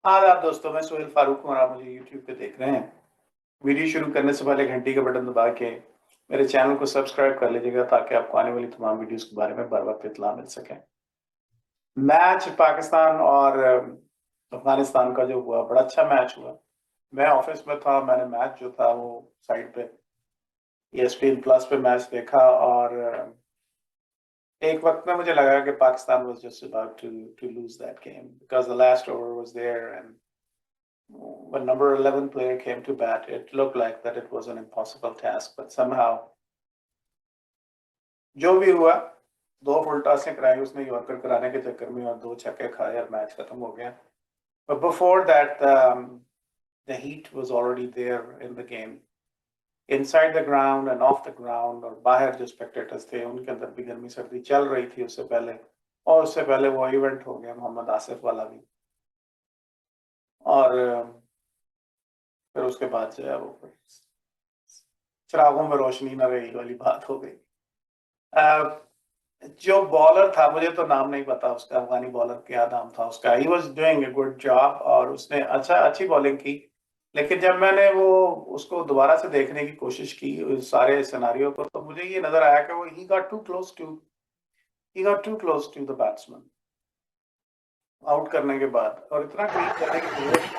आदाब दोस्तों, मैं सोहेल फारूक हूँ और आप मुझे यूट्यूब पे देख रहे हैं। वीडियो शुरू करने से पहले घंटी का बटन दबा के मेरे चैनल को सब्सक्राइब कर लीजिएगा ताकि आपको आने वाली तमाम वीडियोस के बारे में बर वक्त इत्तला मिल सके। मैच पाकिस्तान और अफगानिस्तान का जो हुआ, बड़ा अच्छा मैच हुआ। मैं ऑफिस में था, मैंने मैच जो था वो साइड पे ESPN प्लस पे मैच देखा और एक वक्त में मुझे लगा कि Pakistan was just about to lose that game because the last over was there and when number 11 player came to bat, it looked like that it was an impossible task, but somehow जो भी हुआ, 2 full टॉसें कराई उसने yorker कराने के चक्कर में और 2 छक्के खाए और मैच खत्म हो गया। But before that, the heat was already there in the game. Inside the ground and off the ground और बाहर जो spectators थे उनके अंदर भी गर्मी सर्दी चल रही थी उससे पहले और उससे पहले वो इवेंट हो गया मोहम्मद आसिफ वाला भी और फिर उसके बाद जो है वो चिरागों में रोशनी न रही वाली बात हो गई। जो बॉलर था मुझे तो नाम नहीं पता उसका, अफगानी बॉलर क्या नाम था उसका। He was doing a good job और उसने अच्छी बॉलिंग की। लेकिन जब मैंने वो उसको दोबारा से देखने की कोशिश की उस सारे सिनेरियो को तो मुझे ये नजर आया कि वो he got too close to the batsman out करने के बाद और इतना करीब जाने की जरूरत नहीं थी।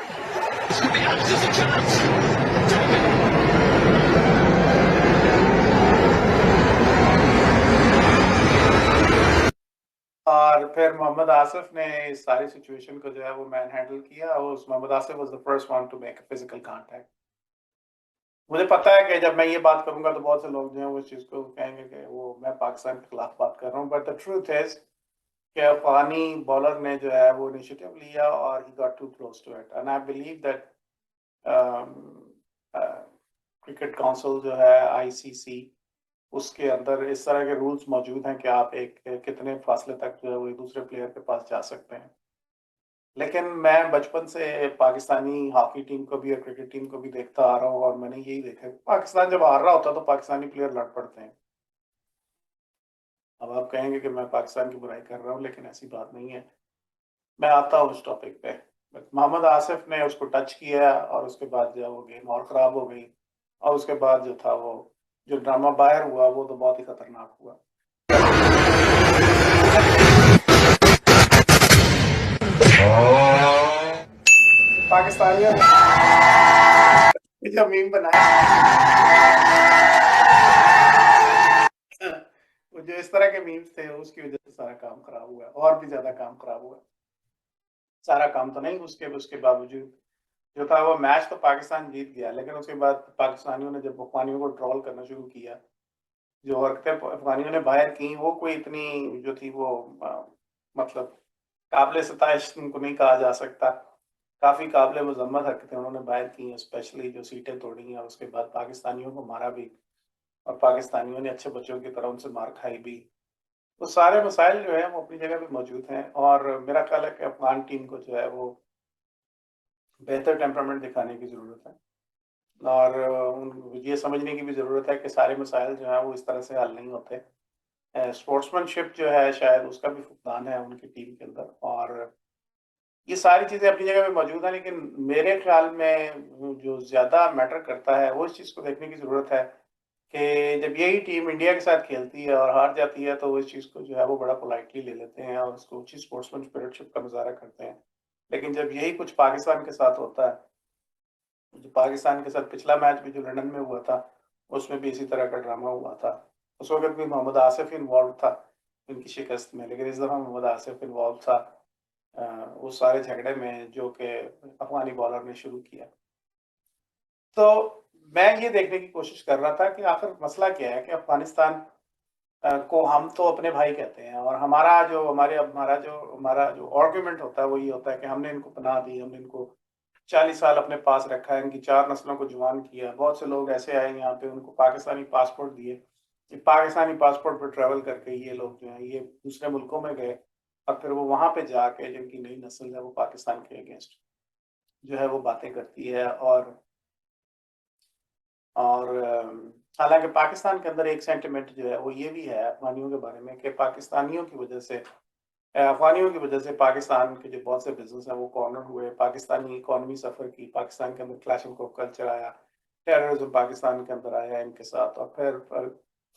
और फिर मोहम्मद आसिफ ने इस सारी सिचुएशन को जो है वो मैन हैंडल किया और उस Mohammad Asif was the first one to make a physical contact. मुझे पता है कि जब मैं ये बात करूंगा तो बहुत से लोग जो हैं वो इस चीज को कहेंगे कि वो मैं पाकिस्तान के खिलाफ बात कर रहा हूँ, बट द ट्रूथ इज कि अफगानी बॉलर ने जो है वो इनिशिएटिव लिया और he got too close to it and I believe that cricket council जो है ICC उसके अंदर इस तरह के रूल्स मौजूद हैं कि आप एक कितने फासले तक जो है वो एक दूसरे प्लेयर के पास जा सकते हैं। लेकिन मैं बचपन से पाकिस्तानी हॉकी टीम को भी और क्रिकेट टीम को भी देखता आ रहा हूँ और मैंने यही देखा कि पाकिस्तान जब हार रहा होता है तो पाकिस्तानी प्लेयर लड़ पड़ते हैं। अब आप कहेंगे कि मैं पाकिस्तान की बुराई कर रहा हूँ, लेकिन ऐसी बात नहीं है। मैं आता हूँ उस टॉपिक पे। मोहम्मद आसिफ ने उसको टच किया और उसके बाद जो है वो गेम और खराब हो गई और उसके बाद जो था वो जो ड्रामा बाहर हुआ वो तो बहुत ही खतरनाक हुआ। पाकिस्तानियों ने जो मीम बनाया वो जो इस तरह के मीम्स थे उसकी वजह से सारा काम खराब हुआ और भी ज्यादा काम खराब हुआ। सारा काम तो नहीं, उसके उसके बावजूद जो था वो मैच तो पाकिस्तान जीत गया, लेकिन उसके बाद पाकिस्तानियों ने जब अफगानियों को ट्रोल करना शुरू किया, जो हरकतें अफगानियों ने बाहर की वो कोई इतनी जो थी वो मतलब काबिल सताइश उनको नहीं कहा जा सकता। काफी काबिल मजम्मत हरकतें उन्होंने बाहर की, स्पेशली जो सीटें तोड़ी और उसके बाद पाकिस्तानियों को मारा भी और पाकिस्तानियों ने अच्छे बच्चों की तरह उनसे मार खाई भी। तो सारे मसाइल जो है वो अपनी जगह पे मौजूद हैं और मेरा ख्याल है कि अफगान टीम को जो है वो बेहतर टेम्परामेंट दिखाने की ज़रूरत है और ये समझने की भी ज़रूरत है कि सारे मसाइल जो हैं वो इस तरह से हल नहीं होते। स्पोर्ट्समैनशिप जो है शायद उसका भी फुकदान है उनकी टीम के अंदर और ये सारी चीज़ें अपनी जगह पे मौजूद हैं, लेकिन मेरे ख्याल में जो ज़्यादा मैटर करता है वो इस चीज़ को देखने की ज़रूरत है कि जब यही टीम इंडिया के साथ खेलती है और हार जाती है तो वो इस चीज़ को जो है वो बड़ा पोलाइटली ले लेते हैं और उसको अच्छी स्पोर्ट्समैन स्पिरिटशिप का मुजाहरा करते हैं। लेकिन जब यही कुछ पाकिस्तान के साथ होता है, जो पाकिस्तान के साथ पिछला मैच भी जो लंदन में हुआ था उसमें भी इसी तरह का ड्रामा हुआ था। उस वक्त भी मोहम्मद आसिफ इन्वॉल्व था इनकी शिकस्त में, लेकिन इस दफ़ा मोहम्मद आसिफ इन्वॉल्व था उस सारे झगड़े में जो कि अफगानी बॉलर ने शुरू किया। तो मैं ये देखने की कोशिश कर रहा था कि आखिर मसला क्या है कि अफगानिस्तान को हम तो अपने भाई कहते हैं और हमारा जो आर्गुमेंट होता है वो ये होता है कि हमने इनको पनाह दी, हमने इनको 40 साल अपने पास रखा है, इनकी 4 नस्लों को जवान किया। बहुत से लोग ऐसे आए यहाँ पे उनको पाकिस्तानी पासपोर्ट दिए कि पाकिस्तानी पासपोर्ट पर ट्रैवल करके ये लोग जो हैं ये दूसरे मुल्कों में गए और फिर वो वहाँ पे जाके जिनकी नई नस्ल है वो पाकिस्तान के अगेंस्ट जो है वो बातें करती है और हालांकि पाकिस्तान के अंदर एक सेंटिमेंट जो है वो ये भी है अफगानियों के बारे में कि पाकिस्तानियों की वजह से अफ़गानियों की वजह से पाकिस्तान के जो बहुत से बिज़नेस हैं वो कॉर्नर हुए, पाकिस्तानी इकॉनमी सफ़र की, पाकिस्तान के अंदर क्लैशिंग ऑफ कल्चर आया, टेररिज़्म पाकिस्तान के अंदर आया इनके साथ, और फिर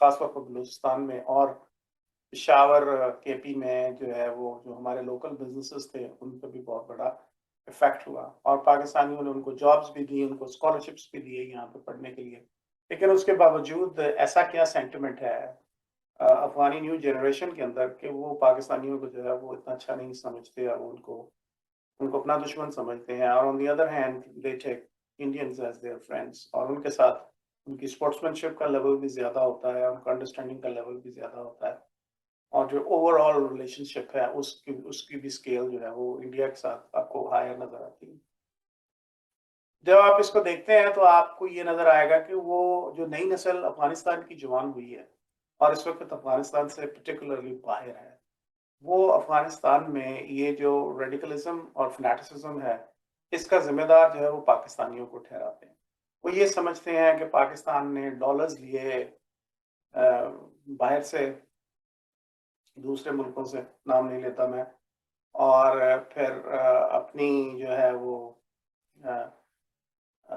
ख़ास तौर पर बलूचिस्तान में और पेशावर, केपी में जो है वो जो हमारे लोकल बिज़नेसेस थे उन पे भी बहुत बड़ा इफ़ेक्ट हुआ, और पाकिस्तानियों ने उनको जॉब्स भी दी, उनको स्कॉलरशिप्स भी दिए यहाँ पे पढ़ने के लिए। लेकिन उसके बावजूद ऐसा क्या सेंटिमेंट है अफ़गानी न्यू जनरेशन के अंदर कि वो पाकिस्तानियों को जो है वो इतना अच्छा नहीं समझते, और उनको उनको अपना दुश्मन समझते हैं, और on the other hand they take Indians as their friends, और उनके साथ उनकी स्पोर्ट्समैनशिप का लेवल भी ज़्यादा होता है, उनका अंडरस्टैंडिंग का लेवल भी ज़्यादा होता है, और जो ओवरऑल रिलेशनशिप है उसकी उसकी भी स्केल जो है वो इंडिया के साथ आपको हायर नज़र आती है। जब आप इसको देखते हैं तो आपको ये नज़र आएगा कि वो जो नई नस्ल अफ़गानिस्तान की जवान हुई है और इस वक़्त अफ़गानिस्तान से पार्टिकुलरली बाहर है, वो अफ़गानिस्तान में ये जो रेडिकलिज़्म और फैनेटिसिज़्म है, इसका ज़िम्मेदार जो है वो पाकिस्तानियों को ठहराते हैं। वो ये समझते हैं कि पाकिस्तान ने डॉलर्स लिए बाहर से, दूसरे मुल्कों से, नाम नहीं लेता मैं, और फिर अपनी जो है वो अ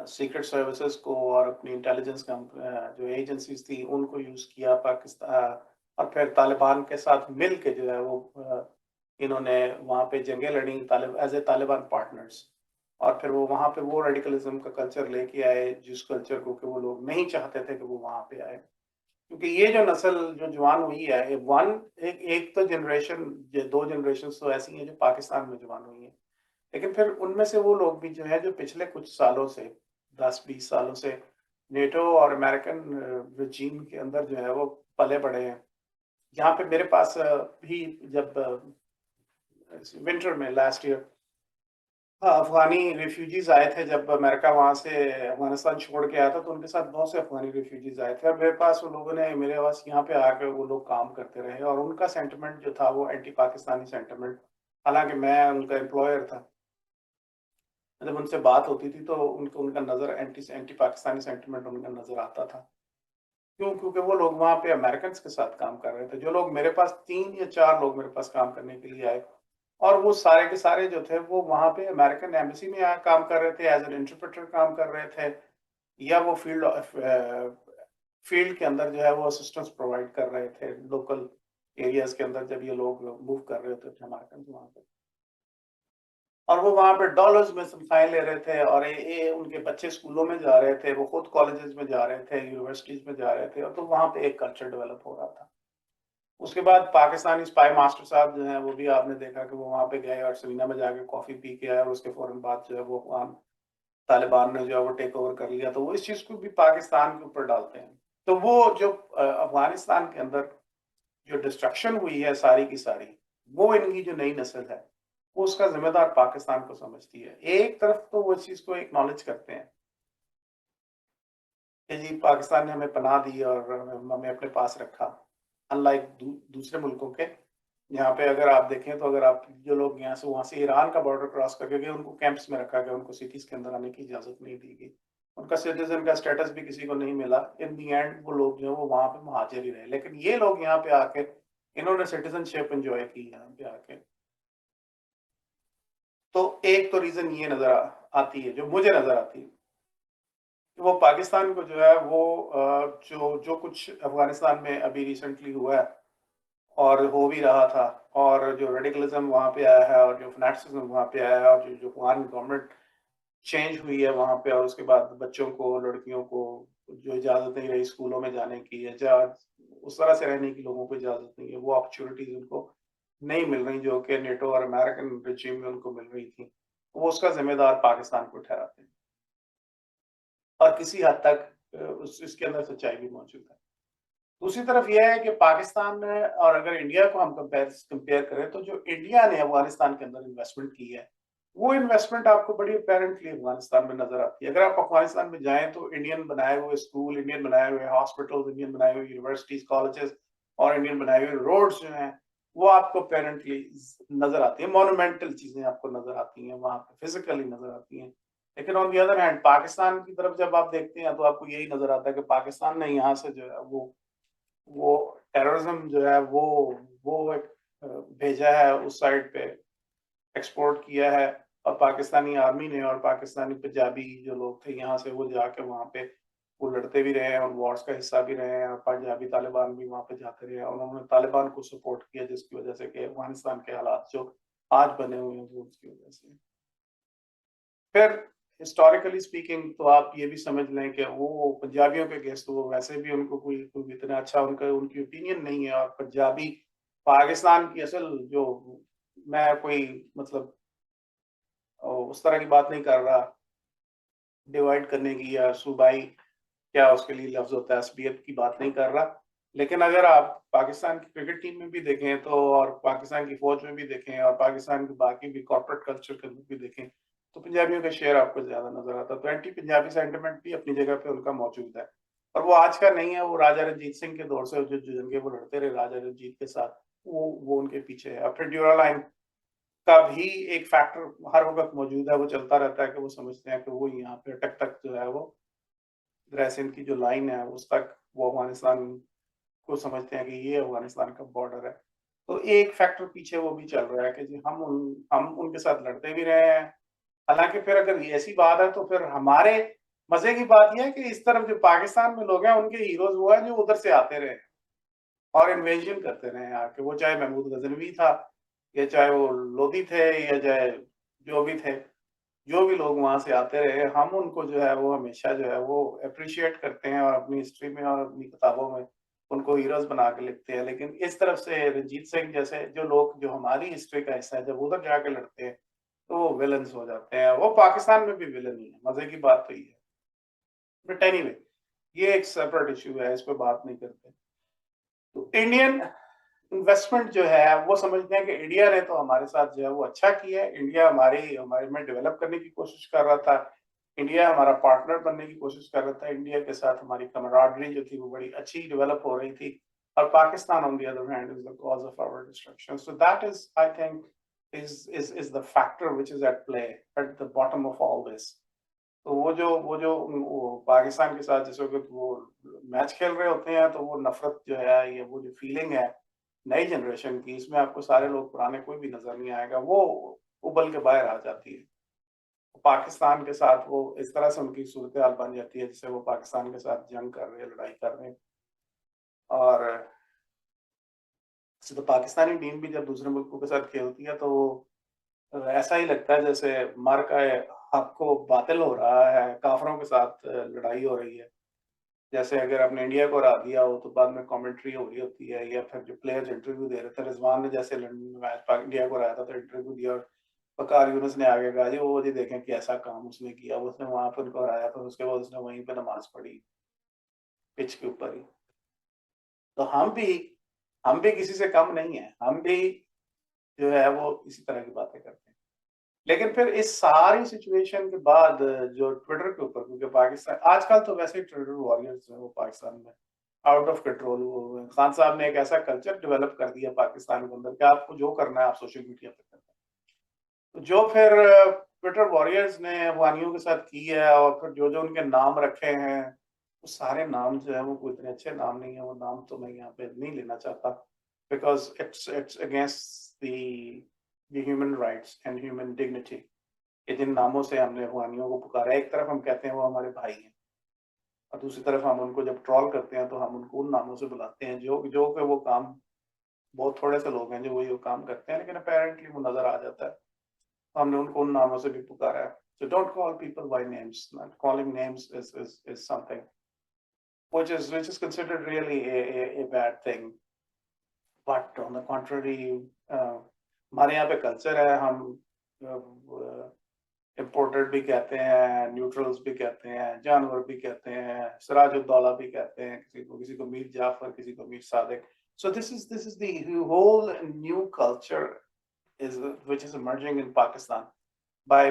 सीक्रेट सर्विसेज को और अपनी इंटेलिजेंस जो एजेंसीज थी उनको यूज़ किया पाकिस्तान, और फिर तालिबान के साथ मिल के जो है वो इन्होंने वहाँ पे जंगें लड़ी एज ए तालिबान पार्टनर्स, और फिर वो वहाँ पे वो रेडिकलिज्म का कल्चर लेके आए जिस कल्चर को कि वो लोग नहीं चाहते थे कि वो वहाँ पे आए, क्योंकि ये जो नस्ल जो जवान हुई है ये एक तो जनरेशन, दो जनरेशन तो ऐसी हैं जो पाकिस्तान में जवान हुई हैं, लेकिन फिर उनमें से वो लोग भी जो है जो पिछले कुछ सालों से 10-20 सालों से नेटो और अमेरिकन रिजीम के अंदर जो है वो पले बड़े हैं। यहाँ पे मेरे पास भी जब विंटर में लास्ट ईयर अफगानी रिफ्यूजीज आए थे, जब अमेरिका वहां से अफगानिस्तान छोड़ के आया था तो उनके साथ बहुत से अफगानी रिफ्यूजीज आए थे, और मेरे पास उन लोगों ने मेरे पास यहाँ पे आकर वो लोग काम करते रहे, और उनका सेंटिमेंट जो था वो एंटी पाकिस्तानी सेंटिमेंट, हालांकि मैं उनका एम्प्लॉयर था, जब उनसे बात होती थी तो उनको उनका नज़र एंटी एंटी पाकिस्तानी सेंटिमेंट उनका नज़र आता था। क्यों? क्योंकि वो लोग वहाँ पे अमेरिकन्स के साथ काम कर रहे थे। जो लोग मेरे पास 3 या 4 लोग मेरे पास काम करने के लिए आए, और वो सारे के सारे जो थे वो वहाँ पे अमेरिकन एम्बेसी में काम कर रहे थे, एज़ एन इंटरप्रेटर काम कर रहे थे, या वो फील्ड के अंदर जो है वो असिस्टेंस प्रोवाइड कर रहे थे लोकल एरियाज़ के अंदर, जब ये लोग मूव कर रहे होते थे अमेरिकन्स वहाँ पे। और वो वहाँ पे डॉलर्स में तनख्वाहें ले रहे थे, और ये उनके बच्चे स्कूलों में जा रहे थे, वो खुद कॉलेजेस में जा रहे थे, यूनिवर्सिटीज में जा रहे थे, और तो वहाँ पे एक कल्चर डेवलप हो रहा था। उसके बाद पाकिस्तानी स्पाई मास्टर साहब जो हैं वो भी आपने देखा कि वो वहाँ पे गए और सवीना में जाके कॉफ़ी पी के आए, और उसके फ़ौरन बाद जो है वो वहाँ तालिबान ने जो है वो टेक ओवर कर लिया, तो वो इस चीज़ को भी पाकिस्तान के ऊपर डालते हैं। तो वो जो अफ़गानिस्तान के अंदर जो डिस्ट्रक्शन हुई है सारी की सारी, वो इनकी जो नई नस्ल है, वो उसका ज़िम्मेदार पाकिस्तान को समझती है। एक तरफ तो वो इस चीज़ को एक्नॉलेज करते हैं कि जी पाकिस्तान ने हमें पनाह दी और हमें अपने पास रखा। अनलाइक दूसरे मुल्कों के, यहाँ पे अगर आप देखें तो अगर आप जो लोग यहाँ से वहाँ से ईरान का बॉर्डर क्रॉस करके गए उनको कैंप्स में रखा गया, उनको सिटीज़ के अंदर आने की इजाज़त नहीं दी गई। उनका सिटीज़न का स्टेटस भी किसी को नहीं मिला। इन दी एंड वो लोग जो है वो वहाँ पे मुहाजिर ही रहे। लेकिन ये लोग यहाँ पे आके इन्होंने सिटीज़नशिप एन्जॉय की यहाँ पे आके। तो एक तो रीज़न ये नज़र आती है, जो मुझे नज़र आती है, कि वो पाकिस्तान को जो है वो जो जो कुछ अफ़गानिस्तान में अभी रिसेंटली हुआ है और हो भी रहा था, और जो रेडिकलिज़्म वहाँ पे आया है और जो फैनेटिसिज़्म वहाँ पे आया है, और जो जो अफ़गान गवर्नमेंट चेंज हुई है वहाँ पे, और उसके बाद बच्चों को, लड़कियों को जो इजाज़त नहीं रही स्कूलों में जाने की, या उस तरह से रहने की लोगों को इजाज़त नहीं है, वो अपॉर्चुनिटीज़ उनको नहीं मिल रही जो कि नेटो और अमेरिकन रिजीम में उनको मिल रही थी। वो उसका ज़िम्मेदार पाकिस्तान को ठहराते हैं, और किसी हद तक उस इसके अंदर सच्चाई भी मौजूद है। दूसरी तरफ ये है कि पाकिस्तान में, और अगर इंडिया को हम कंपेयर करें तो जो इंडिया ने अफगानिस्तान के अंदर इन्वेस्टमेंट की है, वो इन्वेस्टमेंट आपको बड़ी अपेरेंटली अफगानिस्तान में नजर आती है। अगर आप अफगानिस्तान में जाएं तो इंडियन बनाए हुए स्कूल, इंडियन बनाए हुए हॉस्पिटल, इंडियन बनाए हुए यूनिवर्सिटीज, कॉलेजेस, और इंडियन बनाए हुए रोड्स जो हैं वो आपको अपेरेंटली नजर आती है। मोन्यूमेंटल चीजें आपको नजर आती हैं वहां पे, फिजिकली नजर आती हैं। लेकिन on the other hand Pakistan की तरफ जब आप देखते हैं तो आपको यही नजर आता है कि पाकिस्तान ने यहाँ से जो है वो टेररिज्म जो है वो एक भेजा है उस साइड पे, एक्सपोर्ट किया है, और पाकिस्तानी आर्मी ने और पाकिस्तानी पंजाबी जो लोग थे यहाँ से वो जाके वहाँ पे वो लड़ते भी रहे हैं और वॉर्स का हिस्सा भी रहे हैं, और पंजाबी तालिबान भी वहाँ पे जाते रहे और उन्होंने तालिबान को सपोर्ट किया, जिसकी वजह से कि अफगानिस्तान के हालात जो आज बने हुए हैं वो उसकी वजह से। फिर हिस्टोरिकली स्पीकिंग तो आप ये भी समझ लें कि वो पंजाबियों के गेस्ट, वो वैसे भी उनको कोई इतना अच्छा उनका उनकी ओपिनियन नहीं है, और पंजाबी पाकिस्तान की असल जो, मैं कोई मतलब उस तरह की बात नहीं कर रहा डिवाइड करने की या सूबाई क्या उसके लिए लफ्ज होता है, असबियत की बात नहीं कर रहा, लेकिन अगर आप पाकिस्तान की क्रिकेट टीम में भी देखें तो, और पाकिस्तान की फौज में भी देखें, और पाकिस्तान के बाकी भी कॉर्पोरेट कल्चर के अंदर भी देखें, तो पंजाबियों का शेयर आपको ज्यादा नजर आता है। तो एंटी पंजाबी सेंटिमेंट भी अपनी जगह पे उनका मौजूद है, और वो आज का नहीं है, वो राजा रंजीत सिंह के दौर से जो जंगे वो लड़ते रहे राजा रंजीत के साथ, वो उनके पीछे है। और फिर ड्यूरा लाइन का भी एक फैक्टर हर वक्त मौजूद है, वो चलता रहता है कि वो समझते हैं कि वो यहाँ पे अटक तक जो है वो ग्रैसिन की जो लाइन है उस तक वो अफगानिस्तान को समझते हैं कि ये अफगानिस्तान का बॉर्डर है। तो एक फैक्टर पीछे वो भी चल रहा है कि जी हम उनके साथ लड़ते भी रहे हैं। हालांकि फिर अगर ये ऐसी बात है तो फिर हमारे मजे की बात यह है कि इस तरफ जो पाकिस्तान में लोग हैं उनके हीरोज वो हैं जो उधर से आते रहे और इन्वेजन करते रहे यहाँ के, वो चाहे महमूद गजनवी था या चाहे वो लोधी थे या चाहे जो भी थे, जो भी लोग वहां से आते रहे, हम उनको जो है वो हमेशा जो है वो अप्रिशिएट करते हैं और अपनी हिस्ट्री में और अपनी किताबों में उनको हीरोज बना के लिखते हैं। लेकिन इस तरफ से रंजीत सिंह जैसे जो लोग जो हमारी हिस्ट्री का हिस्सा है, जब उधर जाके लड़ते हैं तो वो विलन्स हो जाते हैं। वो पाकिस्तान में भी विलन ही है, मजे की बात तो ये है। बट एनीवे, ये एक सेपरेट इशू है, इस पर बात नहीं करते। तो इंडियन इन्वेस्टमेंट जो है वो समझते हैं कि इंडिया ने तो हमारे साथ जो है वो अच्छा किया है, इंडिया हमारे हमारे में डेवलप करने की कोशिश कर रहा था, इंडिया हमारा पार्टनर बनने की कोशिश कर रहा था, इंडिया के साथ हमारी कमराडरी जो थी वो बड़ी अच्छी डेवलप हो रही थी, और Pakistan on the other hand is the cause of our destruction. So that is I think is the factor which is at play at the bottom of all this। तो वो जो वो पाकिस्तान के साथ जैसे कि वो मैच खेल रहे होते हैं तो वो नफरत जो है, ये वो जो फीलिंग है नई जनरेशन की, इसमें आपको सारे लोग पुराने कोई भी नजर नहीं आएगा, वो उबल के बाहर आ जाती है। पाकिस्तान के साथ वो इस तरह से उनकी सूरत हाल बन जाती है जिससे वो पाकिस्तान के साथ जंग कर रहे हैं, लड़ाई कर रहे हैं। और तो पाकिस्तानी टीम भी जब दूसरे मुल्कों के साथ खेलती है तो ऐसा ही लगता है जैसे मर का हक को बातिल हो रहा है, काफरों के साथ लड़ाई हो रही है। जैसे अगर आपने इंडिया को हरा दिया हो तो बाद में कमेंट्री हो रही होती है, या फिर जो प्लेयर्स इंटरव्यू दे रहे थे, रिजवान ने जैसे लंदन में मैच इंडिया को हराया था तो इंटरव्यू दिया, और वकार यूनुस ने आगे कहा जी वो जी देखें कि ऐसा काम उसने किया, उसने वहां पर उनको हराया, फिर उसके बाद उसने वहीं पे नमाज पढ़ी पिच के ऊपर ही। तो हम भी किसी से कम नहीं है, हम भी जो है वो इसी तरह की बातें करते हैं। लेकिन फिर इस सारी सिचुएशन के बाद जो ट्विटर के ऊपर, क्योंकि पाकिस्तान आजकल तो वैसे ही ट्विटर वॉरियर्स हैं वो पाकिस्तान में आउट ऑफ कंट्रोल हुए हुए हैं। खान साहब ने एक ऐसा कल्चर डेवलप कर दिया पाकिस्तान के अंदर कि आपको जो करना है आप सोशल मीडिया पे करना है। तो जो फिर ट्विटर वॉरियर्स ने अफगानियों के साथ की है, और फिर जो जो उनके नाम रखे हैं वो सारे नाम जो है वो कोई इतने अच्छे नाम नहीं है, वो नाम तो मैं यहाँ पे नहीं लेना चाहता, because it's against the human rights and human dignity. कि जिन नामों से हमने अफगानियों को पुकारा, एक तरफ हम कहते हैं वो हमारे भाई हैं, और दूसरी तरफ हम उनको जब ट्रॉल करते हैं तो हम उनको उन नामों से बुलाते हैं जो जो कि वो काम, बहुत थोड़े से लोग हैं जो वही वो काम करते हैं, लेकिन अपेरेंटली वो नजर आ जाता है, तो हमने उनको उन नामों से भी पुकारा है। So don't call people by names. Not calling names is something which is considered really a bad thing. But on the contrary, हमारे यहाँ पे कल्चर है, हम इम्पोर्टेड भी कहते हैं, न्यूट्रल्स भी कहते हैं, जानवर भी कहते हैं, सिराजुद्दौला भी कहते हैं, किसी को मीर जाफर, किसी को Mir Sadiq. So this is the whole new culture is which is emerging in Pakistan by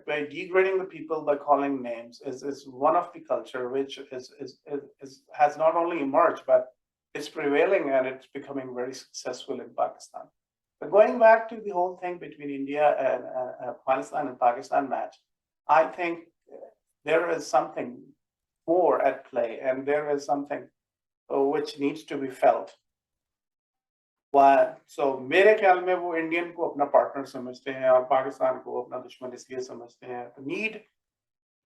degrading the people by calling names is one of the culture which is has not only emerged but it's prevailing and it's becoming very successful in Pakistan. But going back to the whole thing between India and Afghanistan and Pakistan match, I think there is something more at play, and there is something which needs to be felt. सो मेरे ख्याल में वो Indian को अपना partner समझते हैं और पाकिस्तान को अपना दुश्मन इसलिए समझते हैं. The need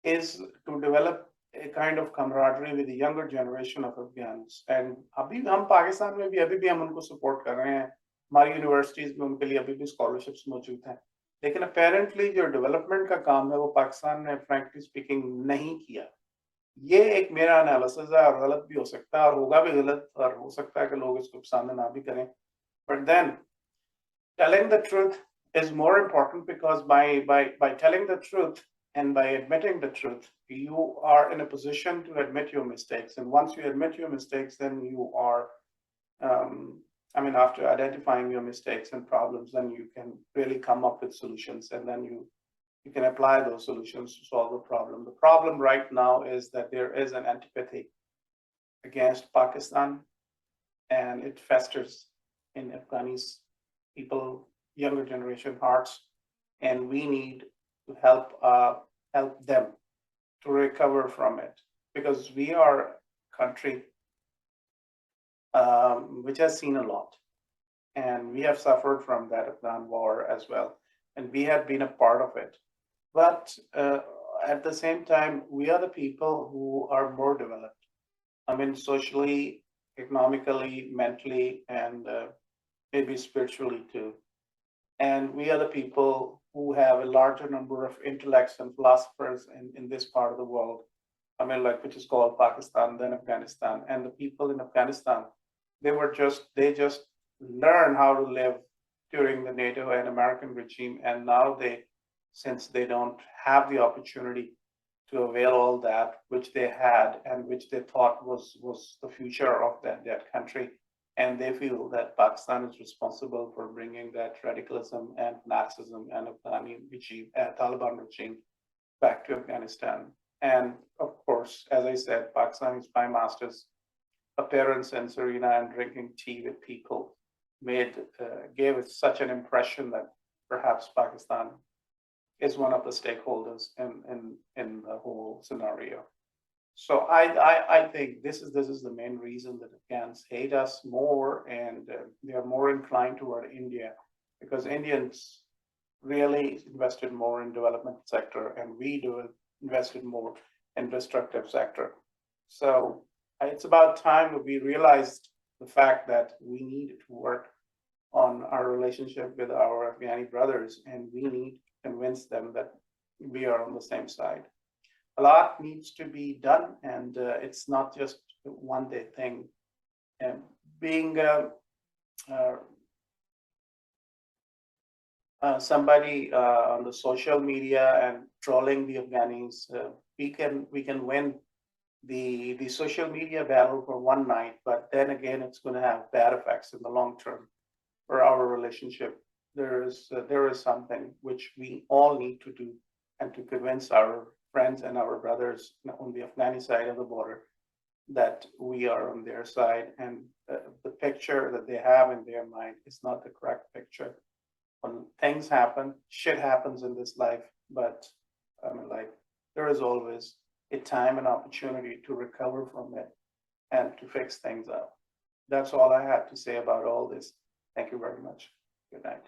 is to develop a kind of camaraderie with the younger generation of Afghans. And अभी हम पाकिस्तान में भी अभी भी हम उनको सपोर्ट कर रहे हैं. हमारी यूनिवर्सिटीज में उनके लिए अभी भी स्कॉलरशिप्स मौजूद हैं. लेकिन अपेरेंटली जो डेवलपमेंट का काम है वो पाकिस्तान ने फ्रैंकली स्पीकिंग नहीं किया. ये एक मेरा एनालिसिस है और गलत भी हो सकता है और होगा भी गलत और हो सकता है कि लोग इसको पसंद ना भी करें. But then telling the truth is more important because by telling the truth and by admitting the truth, you are in a position to admit your mistakes. And once you admit your mistakes, then you are, after identifying your mistakes and problems, then you can really come up with solutions, and then you can apply those solutions to solve the problem. The problem right now is that there is an antipathy against Pakistan, and it festers in Afghanis people, younger generation hearts, and we need to help them to recover from it, because we are a country which has seen a lot, and we have suffered from that Afghan war as well, and we have been a part of it. But at the same time, we are the people who are more developed. Socially, economically, mentally, and maybe spiritually too. And we are the people who have a larger number of intellects and philosophers in this part of the world, which is called Pakistan, then Afghanistan. And the people in Afghanistan, they just learn how to live during the NATO and American regime. And now since they don't have the opportunity to avail all that which they had and which they thought was the future of that country, and they feel that Pakistan is responsible for bringing that radicalism and fanaticism and Afghani regime, Taliban regime back to Afghanistan. And of course, as I said, Pakistani spy masters' appearance in Serena and drinking tea with people gave it such an impression that perhaps Pakistan is one of the stakeholders in the whole scenario. So I think this is the main reason that Afghans hate us more, and they are more inclined toward India, because Indians really invested more in development sector, and we invested more in destructive sector. So it's about time that we realized the fact that we need to work on our relationship with our Afghani brothers, and we need to convince them that we are on the same side. A lot needs to be done, and it's not just a one-day thing. And being somebody on the social media and trolling the Afghanis, we can win the social media battle for one night, but then again, it's going to have bad effects in the long term for our relationship. There is something which we all need to do, and to convince our friends and our brothers on the Afghani side of the border that we are on their side, and the picture that they have in their mind is not the correct picture. When things happen, shit happens in this life, but there is always a time and opportunity to recover from it and to fix things up. That's all I had to say about all this. Thank you very much. Good night.